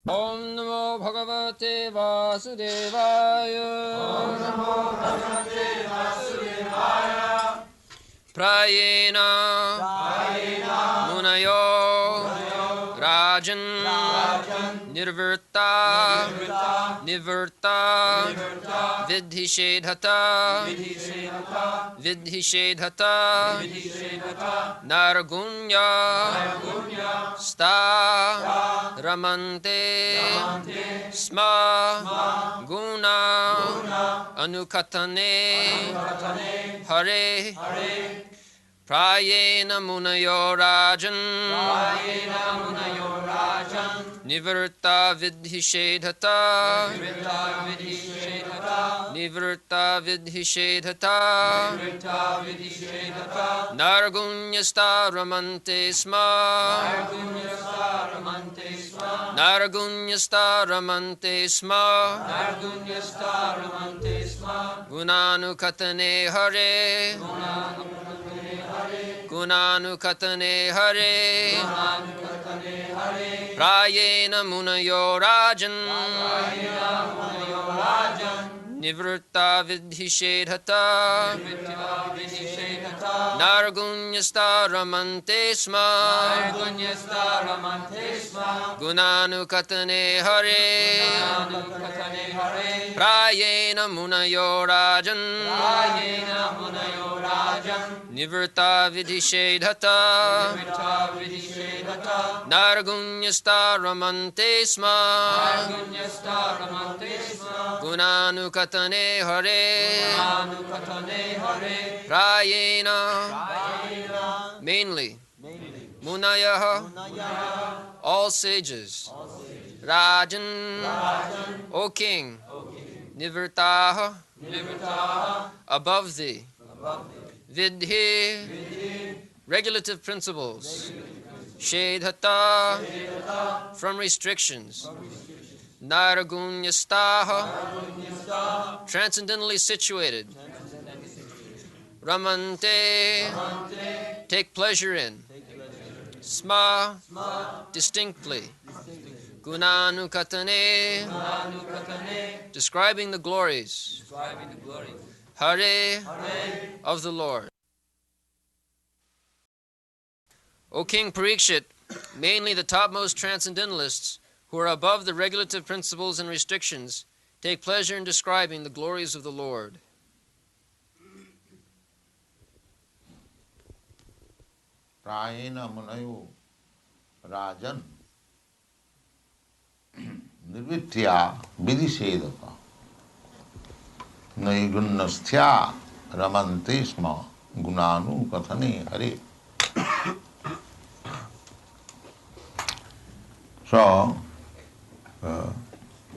Om Namo Bhagavate Vasudevaya. Om Namo Bhagavate Vasudevaya. Prayena Munayo Rajan Nirvirta Vidhishedhata Nargunya Sta Ramante Sma Guna Anukatane Hare Prayena Munayo Rajan Nivrta Vidhishedhata Nargunyasta Ramante Sma Gunanukatane Hare Gunanukatane Hare Prayena Munayo Rajan Nivrta Vidhishedhata Nargunyasta Ramante Sma Gunanukatane Hare Prayena Munayo Rajan Nivrta Vidhishedhata Nargunyasta Ramante Sma Gunanukatane Hare Prayena mainly Munayaha all sages Rajan O king Nivrtaha above thee Vidhi regulative principles Shedhata from restrictions Nargunyastaha transcendentally situated Ramante take pleasure in Sma distinctly Gunanukatane describing the glories Hare of the Lord. O King Parikshit, mainly the topmost transcendentalists who are above the regulative principles and restrictions take pleasure in describing the glories of the Lord. Prayena Munayo Rajan Nirvitya Vidhishedhata Naigunnasthya Ramante Sma Gunanu Kathane Hare. So,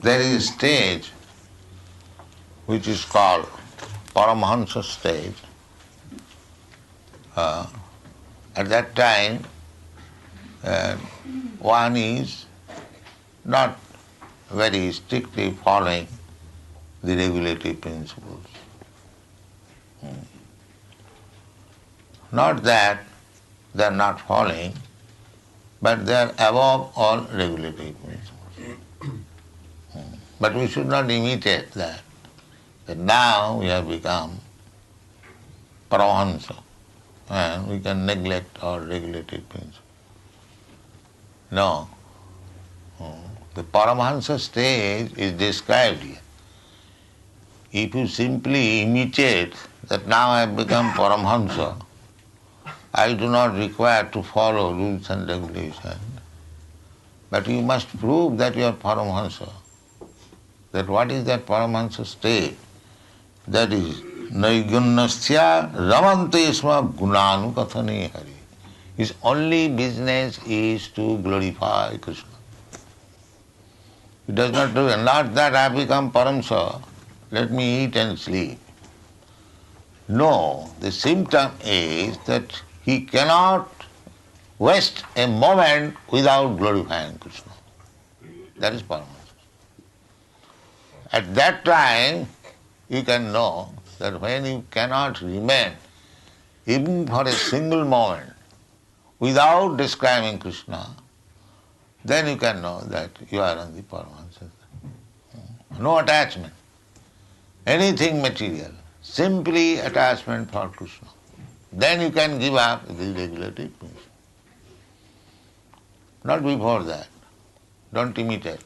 there is a stage which is called Paramahansa stage. At that time, one is not very strictly following the regulative principles. Not that they are not following, but they are above all regulative principles. But we should not imitate that. That now we have become Paramahansa and we can neglect our regulative principles. No. The Paramahansa stage is described here. If you simply imitate that now I have become Paramahansa, I do not require to follow rules and regulations. But you must prove that you are Paramahansa. That what is that Paramahansa state? That is Naigunnasthya Ramante Sma Gunanu Kathane Hari. His only business is to glorify Krishna. He does not do it. Not that I have become Paramsa, let me eat and sleep. No, the symptom is that he cannot waste a moment without glorifying Krishna. That is Paramahansa. At that time, you can know that when you cannot remain, even for a single moment, without describing Krishna, then you can know that you are on the Paramahansa. No attachment. Anything material, simply attachment for Krishna. Then you can give up the regular treatment. Not before that. Don't imitate.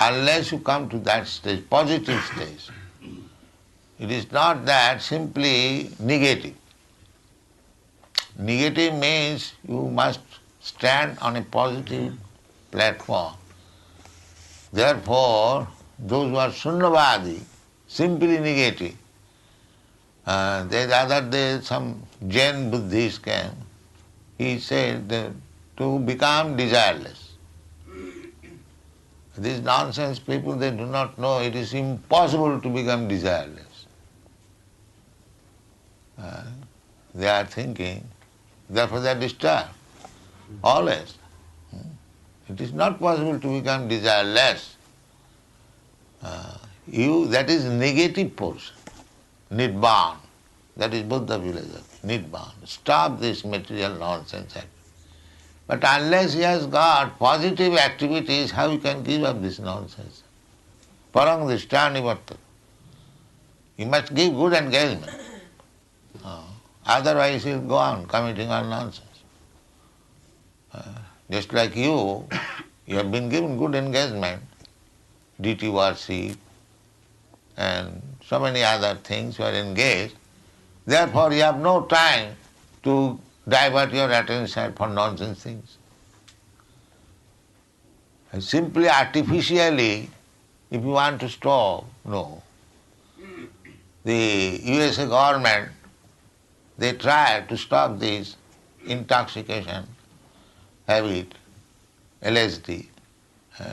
Unless you come to that stage, positive stage. It is not that simply negative. Negative means you must stand on a positive platform. Therefore, those who are Sunnavadi, simply negative, the other day some Jain Buddhist came, he said that to become desireless. These nonsense people, they do not know it is impossible to become desireless. They are thinking, therefore they are disturbed, always. It is not possible to become desireless. That is negative portion, Nibbana. That is Buddha philosophy, Nibbana. Stop this material nonsense. But unless he has got positive activities, how he can give up this nonsense? Parang drishtani vartata. He must give good engagement. Otherwise he will go on committing all nonsense. Just like you have been given good engagement, deity worship, and so many other things you are engaged. Therefore you have no time to divert your attention for nonsense things. And simply artificially, if you want to stop, no. The USA government, they try to stop this intoxication habit, LSD,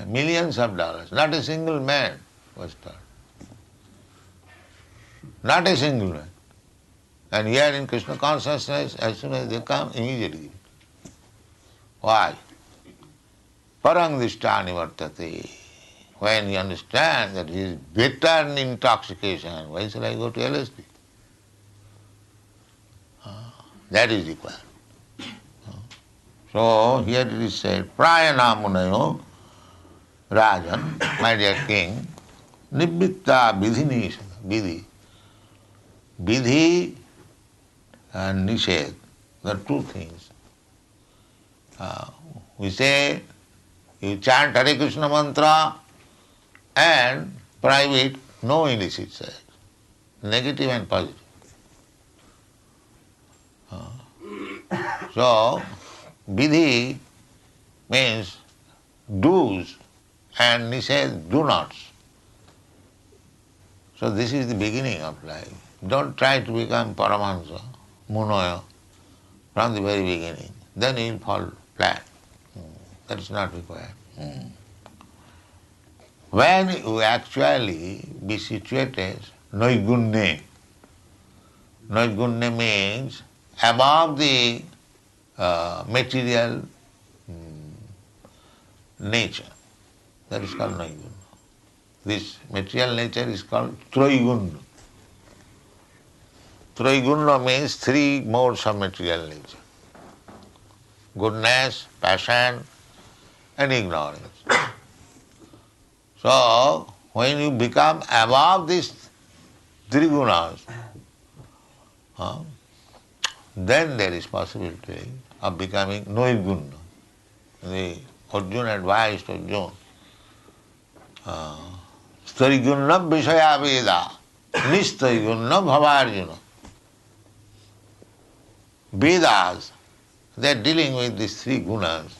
millions of dollars. Not a single man was stopped. Not a single man. And here in Krishna consciousness, as soon as they come, immediately. Why? Parang drishtani vartate. When you understand that he is better in intoxication, why shall I go to LSD? That is required. So here it is said, Prayana munayo, Rajan, my dear king, nibbitta vidhi vidhi. Vidhi and nished, there are two things. We say, you chant Hare Krishna mantra and private, no illicit sex, negative and positive. So, vidhi means do's and nished do nots. So this is the beginning of life. Don't try to become Paramahansa, Munoya, from the very beginning. Then you will fall flat. That is not required. When you actually be situated, Naigunne. Naigunne means above the material nature. That is called Naigunna. This material nature is called Traigunna. Traigunna means three modes of material nature. Goodness, passion, and ignorance. So, when you become above these three gunas, then there is possibility of becoming Nirgunna. The Arjuna advised Arjuna, Starigunna Vishaya Veda, Nistarigunna Bhavarjuna. Vedas, they are dealing with these three gunas.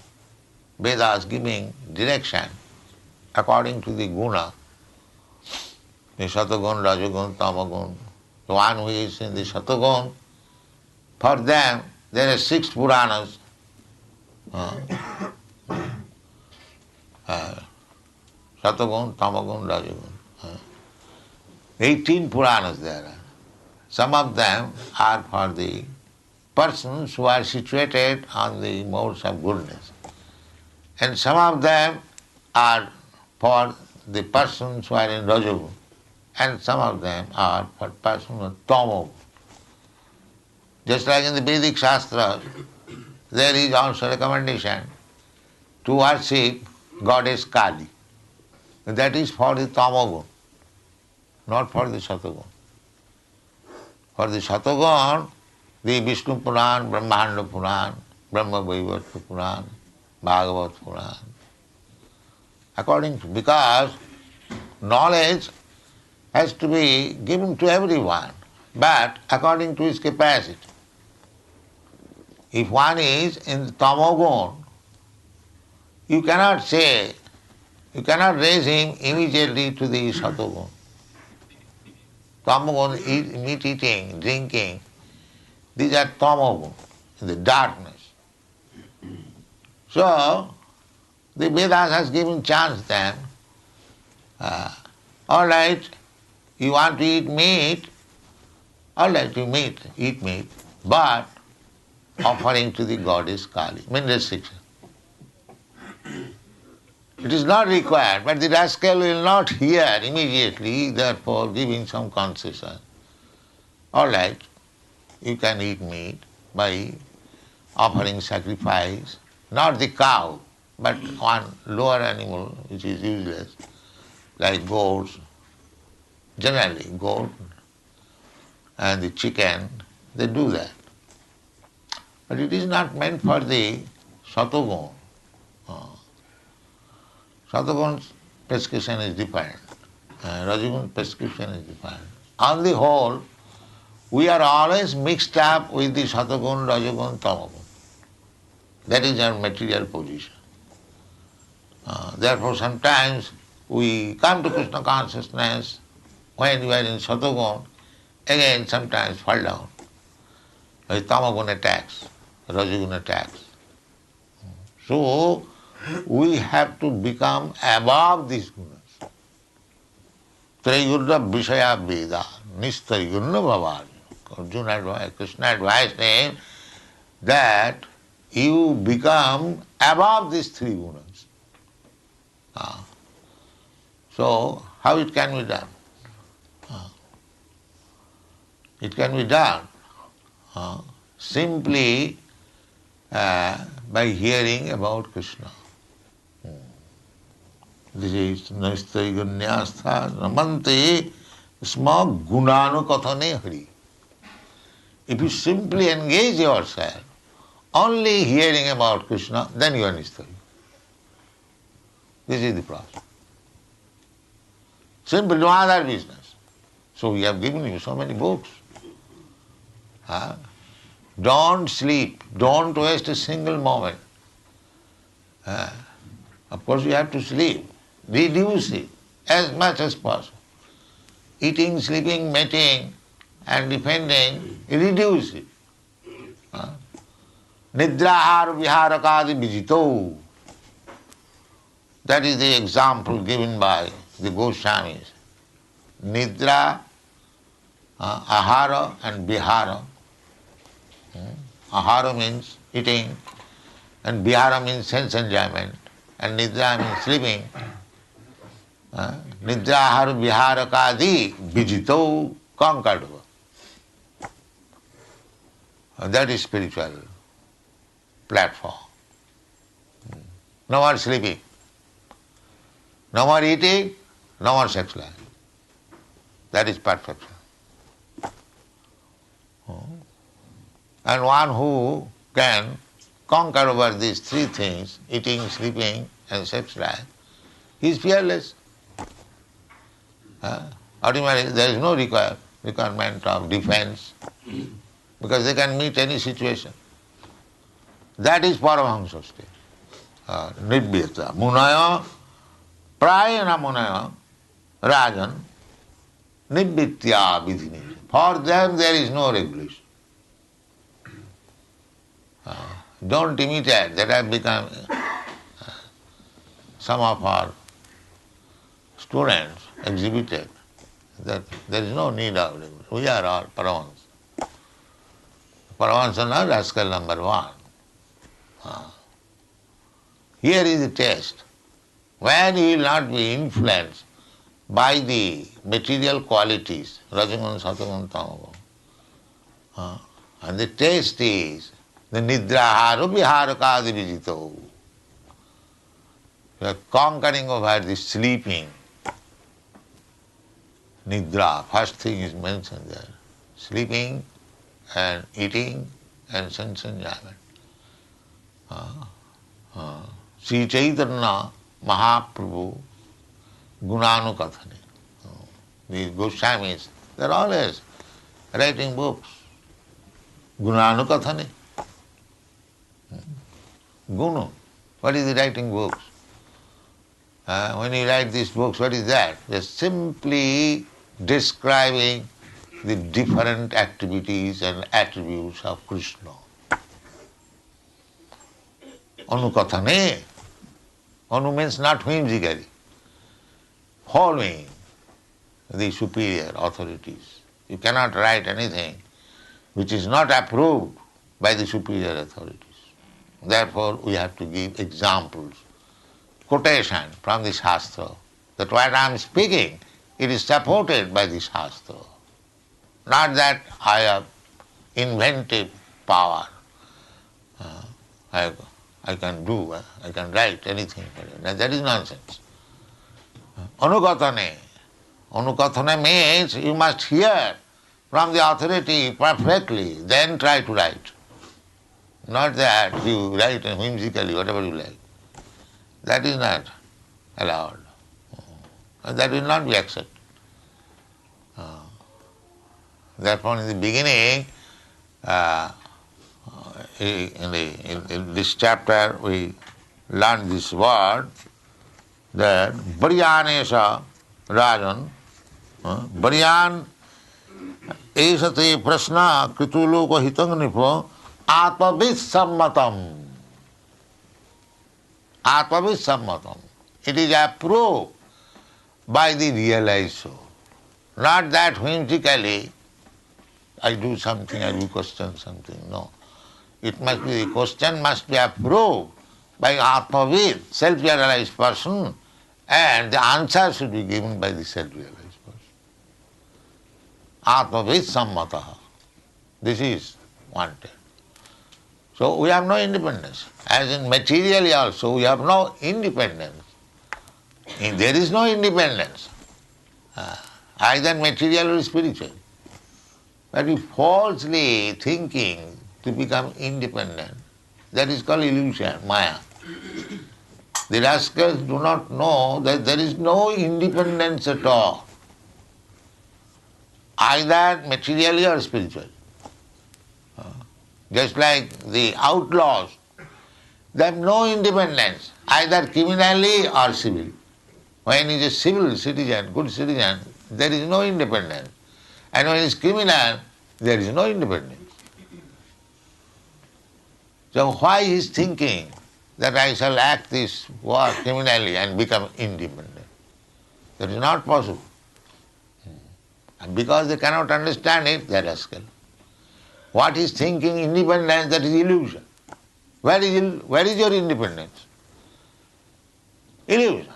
Vedas giving direction according to the guna, the Satagun, Rajagun, Tamagun. The one who is in the Satagun, for them there are 6 Puranas. Satagun, Tamagun, Rajagun. 18 Puranas there are. Some of them are for the persons who are situated on the modes of goodness. And some of them are for the persons who are in Rajagun. And some of them are for persons who are Tamo. Just like in the Vedic Shastra, there is also recommendation to worship goddess Kali. That is for the Tamagun, not for the Satagun. For the Satagun, the Vishnu Puran, Brahmanda Puran, Brahma Vaivarta Puran, Bhagavat Puran. Because knowledge has to be given to everyone, but according to his capacity. If one is in the Tamagun, you cannot raise him immediately to the Satagun. Tamagun, meat eating, drinking, these are Tamagun, the darkness. So, the Vedas has given chance then, all right, you want to eat meat, all right, you eat meat, but offering to the goddess Kali, mean restriction. It is not required, but the rascal will not hear immediately, therefore giving some concession. All right, you can eat meat by offering sacrifice, not the cow, but one lower animal which is useless, like goats, generally goat and the chicken, they do that. But it is not meant for the Satagun. Satagun's prescription is different. Rajagun's prescription is different. On the whole, we are always mixed up with the Satagun, Rajagun, Tamagun. That is our material position. Therefore, sometimes we come to Krishna consciousness when we are in Satagun, again sometimes fall down. Tamagun attacks, Rajagun attacks. So, we have to become above these gunas. Trayurna Vishaya Veda, Nistarigurna Bhavani. Krishna advised him that you become above these three gunas. So, how it can be done? It can be done simply by hearing about Krishna. This is Naistaganyastha Ramante Sma Gunanu Kathane Hari. If you simply engage yourself only hearing about Krishna, then you are Nistagya. This is the process. Simple, no other business. So we have given you so many books. Don't sleep, don't waste a single moment. Of course you have to sleep. Reduce it as much as possible. Eating, sleeping, mating and defending, reduce it. Nidrahar viharakadi vijito. That is the example given by the Goswamis. Nidra, ahara and vihara. Ahara means eating and vihara means sense enjoyment and nidra means sleeping. Nidra ahara viharakadi vijito conquered. That is spiritual platform. No more sleeping. No more eating, no more sex life. That is perfection. And one who can conquer over these three things, eating, sleeping and sex life, he is fearless. Ultimately, there is no requirement of defense because they can meet any situation. That is Paramahamsa state. Nidvyata. Munaya Prayana Munaya Rajan Nibhitya Vidhini. For them there is no regulation. Don't imitate that have become some of our students exhibited that there is no need of regulation. We are all Paramahansa. Paramahansa now rascal number one. Here is the test. When you will not be influenced by the material qualities, Rajagun, Satagun, Tamagun. And the test is the Nidrahara Viharakadi Vijito. We are conquering over the sleeping. Nidra, first thing is mentioned there. Sleeping and eating and sense enjoyment. Sri Chaitanya Mahaprabhu Gunanukathane. These Goswamis, they are always writing books. Gunanukathane. Gunu. What is the writing books? When you write these books, what is that? They are simply describing the different activities and attributes of Krishna. Anukathane. Anu means not whimsically. Following the superior authorities. You cannot write anything which is not approved by the superior authorities. Therefore, we have to give examples, quotation from the Shastra, that what I am speaking, it is supported by the Shastra. Not that I have inventive power. I can do, I can write anything. That is nonsense. Anukathane. Anukathane means you must hear from the authority perfectly, then try to write. Not that you write whimsically, whatever you like. That is not allowed. That will not be accepted. Therefore, in the beginning, in this chapter, we learned this word that Varyanesha Rajan, Varyan esate prasna krituloko hitang nipo atmavid sammatam. Atmavid sammatam. It is approved by the realized soul. Not that whimsically I do something, I will question something. No. It must be, the question must be approved by Atmavid, self-realized person, and the answer should be given by the self-realized person. Atmavid sammataha. This is wanted. So we have no independence. As in materially also, we have no independence. There is no independence, either material or spiritual. But if falsely thinking to become independent, that is called illusion, maya. The rascals do not know that there is no independence at all, either materially or spiritually. Just like the outlaws, they have no independence, either criminally or civilly. When he is a civil citizen, good citizen, there is no independence. And when he is criminal, there is no independence. So why he is thinking that I shall act this work criminally and become independent? That is not possible. And because they cannot understand it, they are rascal. What is thinking independence, that is illusion. Where is your independence? Illusion.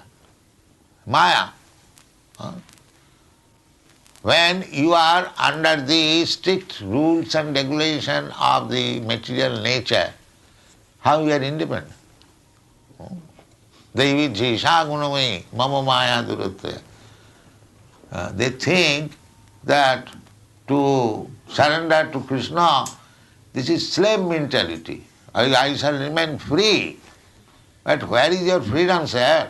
Maya. When you are under the strict rules and regulation of the material nature, how you are independent? Devi jisha gunamai mama maya duratya. They think that to surrender to Krishna, this is slave mentality. I shall remain free. But where is your freedom, sir?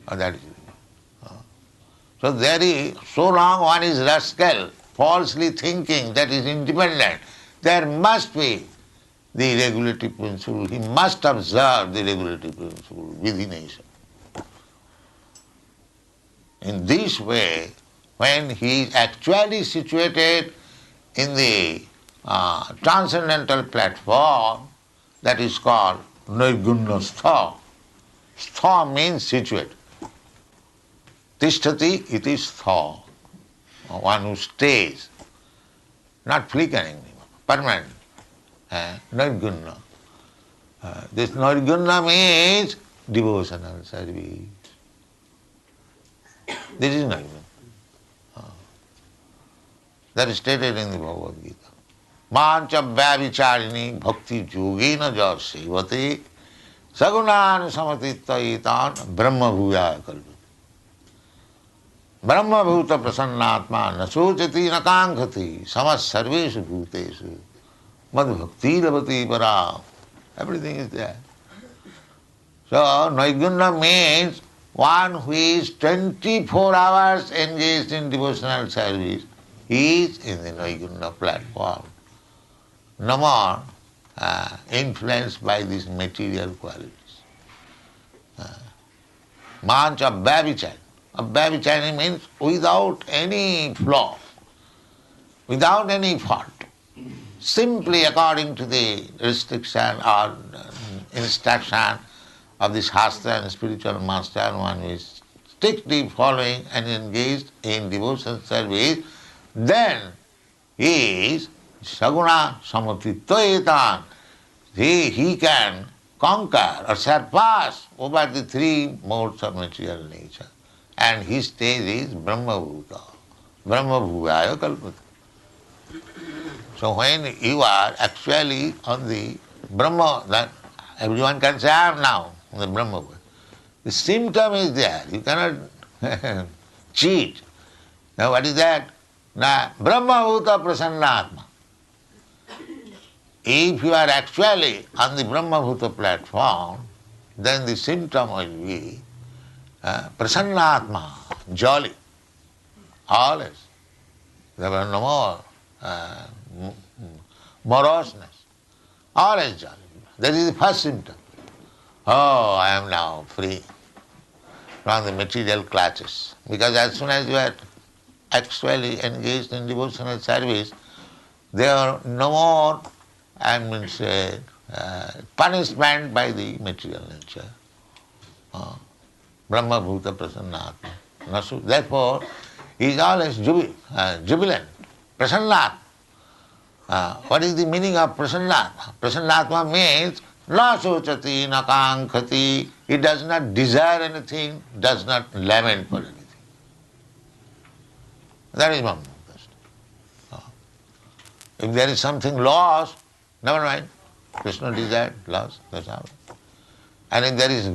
That is it. So there is, so long one is rascal, falsely thinking that is independent, there must be the regulative principle. He must observe the regulative principle within himself. In this way, when he is actually situated in the transcendental platform, that is called nirgunna stha. Stha means situate. Tishtati iti stha. One who stays, not flickering, permanent. Nirgunna. This nirgunna means devotional service. This is nirgunna. That is stated in the Bhagavad Gita. Mancha vyavicharini bhakti yogena ja sevate Sagunan samatitaitan brahma bhuvaya kalpati. Brahma bhuta prasannatma nasocati nakankhati samas sarveshu bhuteshu madhbhakti lavati para. Everything is there. So, Naiguna means one who is 24 hours engaged in devotional service. He is in the Naiguna platform. No more influenced by these material qualities. Mancha Babichan. Babichan means without any flaw, without any fault. Simply according to the restriction or instruction of the Shastra and spiritual master, one is strictly following and engaged in devotion service, then he is Saguna Samatitvaetan. He can conquer or surpass over the three modes of material nature. And his stage is Brahma Bhuta. Brahma Bhuvaya Kalpati. So when you are actually on the Brahma, that everyone can say, I am now on the Brahma Bhuta. The symptom is there. You cannot cheat. Now what is that? Now, Brahma Bhuta Prasannatma. If you are actually on the Brahma Bhuta platform, then the symptom will be Prasannatma, jolly, always. There were no more moroseness, always jolly. That is the first symptom. Oh, I am now free from the material clutches. Because as soon as you are actually engaged in devotional service, there are no more, punishment by the material nature. Brahma Bhuta Prasannatma. Therefore, he is always jubilant, Prasannatma. What is the meaning of Prasannatma? Prasannatma means na sochati, na kankhati. He does not desire anything, does not lament for anything. That is Brahma Bhuta. If there is something lost, never mind. Krishna desired, lost, that's how. And if there is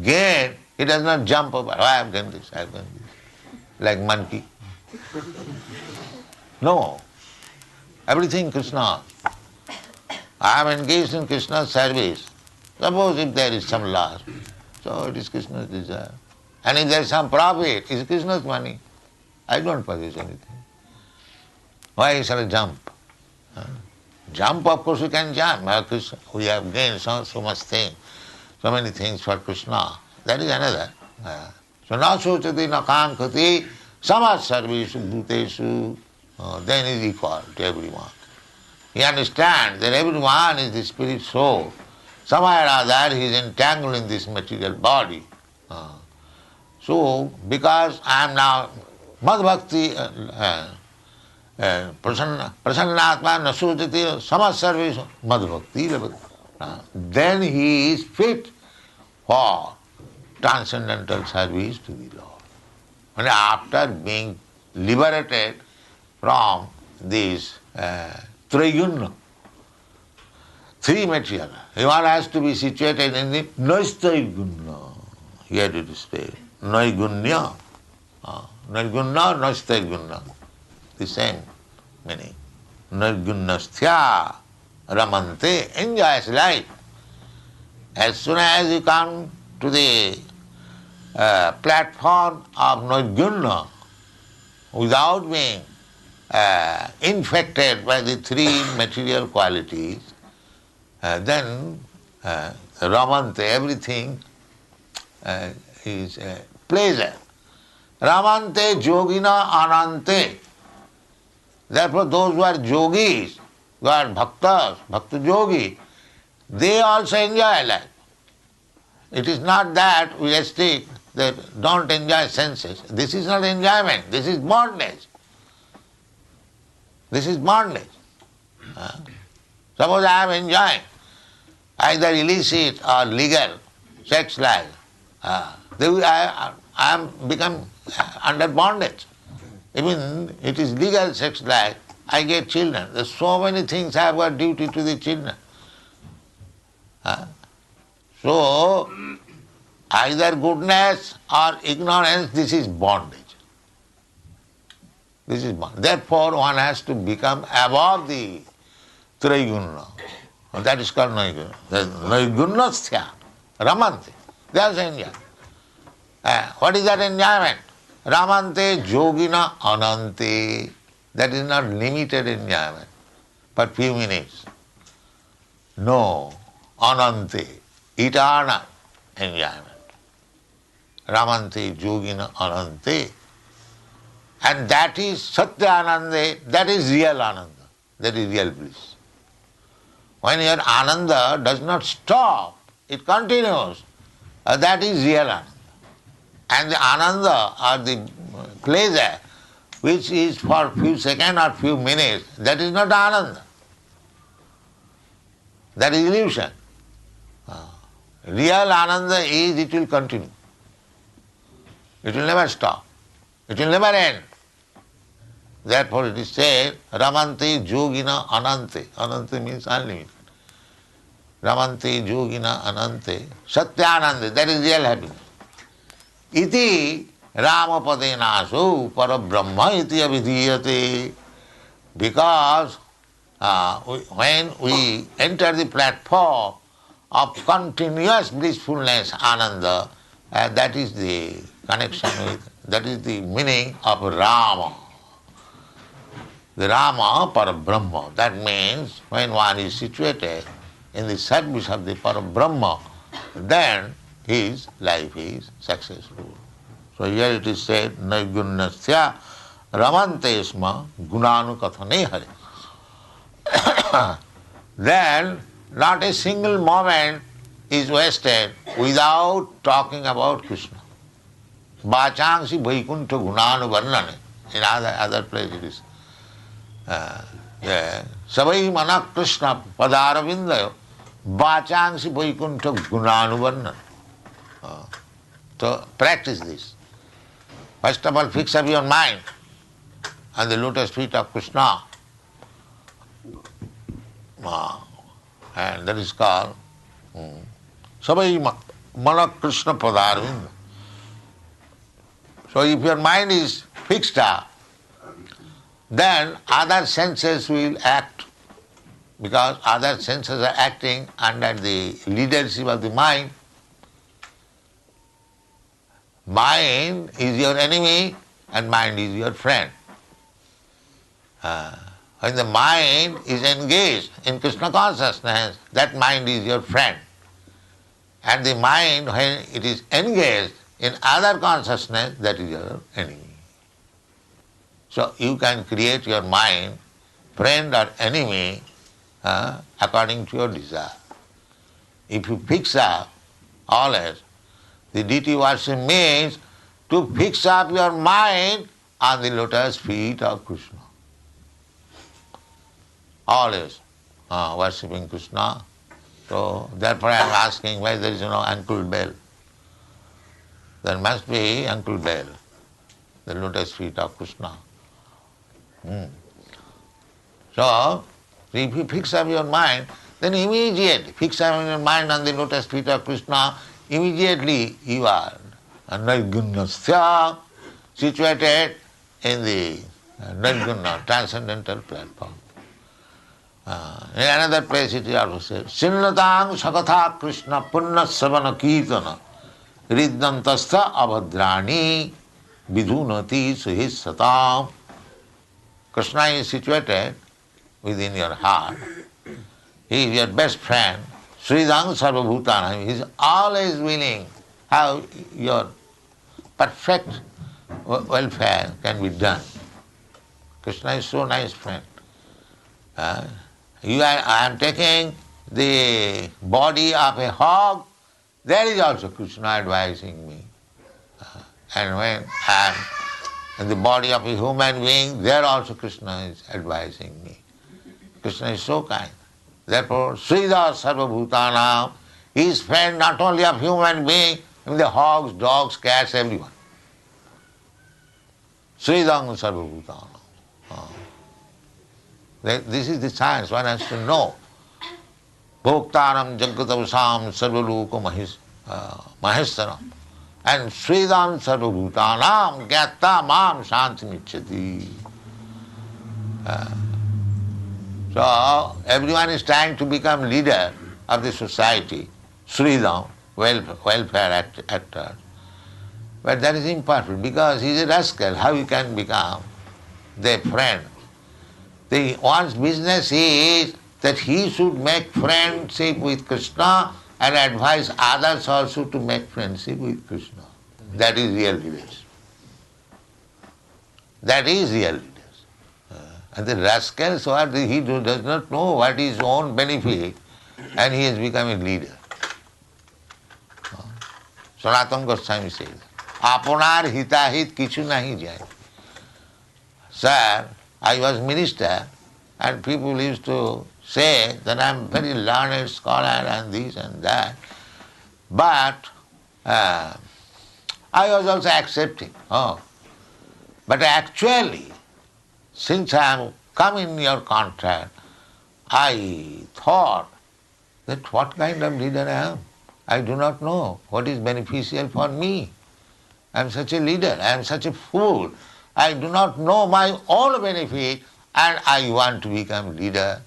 gain, he does not jump over. Oh, I have done this, I have done this. Like monkey. No. Everything Krishna. I am engaged in Krishna's service. Suppose if there is some loss, so it is Krishna's desire. And if there is some profit, it is Krishna's money. I don't possess anything. Why shall I jump? Jump, of course, you can jump. We have gained so much thing, so many things for Krishna. That is another. So na sochati na kankati samas sarveshu bhuteshu. Then he is equal to everyone. He understands that everyone is the spirit soul. Somehow or other he is entangled in this material body. So because I am now Madhbhakti Prasannatma Nasujati Samas Service Madhbhakti. Then he is fit for transcendental service to the Lord. And after being liberated from this Triguna, three material, one has to be situated in the Naistaguna. Here it is stated. Naigunya. Naigunya, Naistaguna. The same meaning. Naigunnasthya ramante, enjoys life. As soon as you come to the platform of Naigunya, without being infected by the three material qualities, then ramante, everything is pleasure. Ramante yogina anante. Therefore those who are yogis, who are bhaktas, bhakta yogi, they also enjoy life. It is not that we restrict that don't enjoy senses. This is not enjoyment, this is bondage. This is bondage. Suppose I am enjoying either illicit or legal sex life, I am become under bondage. Even it is legal sex life, I get children. There are so many things I have got duty to the children. So, either goodness or ignorance, this is bondage. This is bondage. Therefore, one has to become above the Traiguna. That is called Naiguna. Naigunnasthya, Ramante. That's enjoyment. What is that enjoyment? Ramante yogina anante. That is not limited enjoyment, but few minutes. No, anante, eternal enjoyment. Ramante yogina anante. And that is satya ananda, that is real ananda, that is real bliss. When your ananda does not stop, it continues, that is real ananda. And the ananda or the pleasure which is for few seconds or few minutes, that is not ananda. That is illusion. Real ananda is it will continue. It will never stop. It will never end. Therefore it is said, Ramante yogina anante. Anante means unlimited. Ramante yogina anante. Satyananda, that is real happiness. Iti Ramapade nasu parabrahma iti avidhiyate. Because when we enter the platform of continuous blissfulness, ananda, that is the connection with, that is the meaning of Rama. The Rama Parabrahma. That means when one is situated in the service of the Parabrahma, then his life is successful. So here it is said, Naigunnasya Ramante Sma Gunanukathane Hare. Then not a single moment is wasted without talking about Krishna. Bachangsi Vaikuntha Gunanu Varnane. In other place it is. Savai Mana Krishna Padaravindayo Bachangsi Vaikuntha Gunanu Varnane. So practice this. First of all, fix up your mind on the lotus feet of Krishna. And that is called Savai Mana Krishna Padaravinda. So if your mind is fixed up, then other senses will act, because other senses are acting under the leadership of the mind. Mind is your enemy and mind is your friend. When the mind is engaged in Krishna consciousness, that mind is your friend. And the mind, when it is engaged in other consciousness, that is your enemy. So you can create your mind, friend or enemy, according to your desire. If you fix up always, the deity worship means to fix up your mind on the lotus feet of Krishna. Always worshipping Krishna. So therefore I am asking why there is no Uncle Bell. There must be Uncle Bell, the lotus feet of Krishna. So if you fix up your mind, then immediately fix up your mind on the lotus feet of Krishna, immediately you are Naigunnasthya, situated in the Naiguna, transcendental platform. In another place it is also said, Sinnatang Sakatha Krishna Punna Savana Kirtana Riddantastha Abhadrani Vidhunati Suhis Satam. Krishna is situated within your heart. He is your best friend. Sridang Sarvabhutana. He is always willing how your perfect welfare can be done. Krishna is so nice friend. I am taking the body of a hog, there is also Krishna advising me. And when I am in the body of a human being, there also Krishna is advising me. Krishna is so kind. Therefore, Srila Sarvabhutana, he is friend not only of human being, but the hogs, dogs, cats, everyone. Sridang Sarvabhutana. This is the science one has to know. Bhoktaram Jagatavasam Sarvaloka Mahestaram and Svedam Sarvabhutanam Gyatta Mam Shantimicchati. So everyone is trying to become leader of the society, Sridham, welfare actor. But that is impossible because he is a rascal. How he can become their friend? One's business is that he should make friendship with Krishna and advise others also to make friendship with Krishna. That is real leadership. That is real leadership. And the rascal, he does not know what is his own benefit and he has become a leader. Sanatana Goswami says, Apunar hitahit kichu nahi jai. Sir, I was minister and people used to say that I am very learned scholar and this and that. But I was also accepting. But actually, since I have come in your contact, I thought that what kind of leader I am. I do not know what is beneficial for me. I am such a leader, I am such a fool. I do not know my own benefit and I want to become leader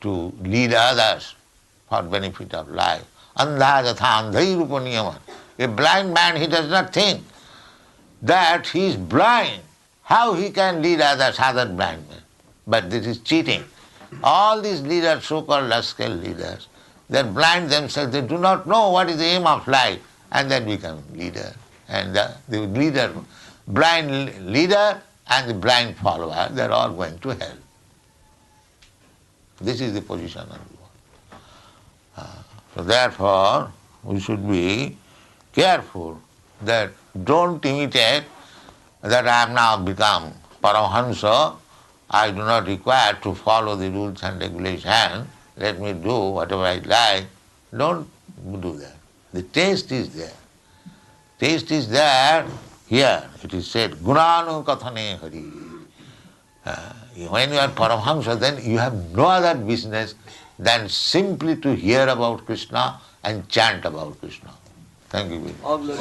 to lead others for benefit of life. Andha jatha andhai rupa niyaman. A blind man, he does not think that he is blind. How he can lead others, other blind men? But this is cheating. All these leaders, so-called rascal leaders, they are blind themselves. They do not know what is the aim of life, and then become leader. And the leader, blind leader and the blind follower, they are all going to hell. This is the position of the world. So therefore, we should be careful that don't imitate that I have now become Paramahansa, I do not require to follow the rules and regulations, let me do whatever I like. Don't do that. The taste is there. Taste is there. Here it is said, Gunanu Kathane Hari. When you are Paramahansa, then you have no other business than simply to hear about Krishna and chant about Krishna. Thank you very much.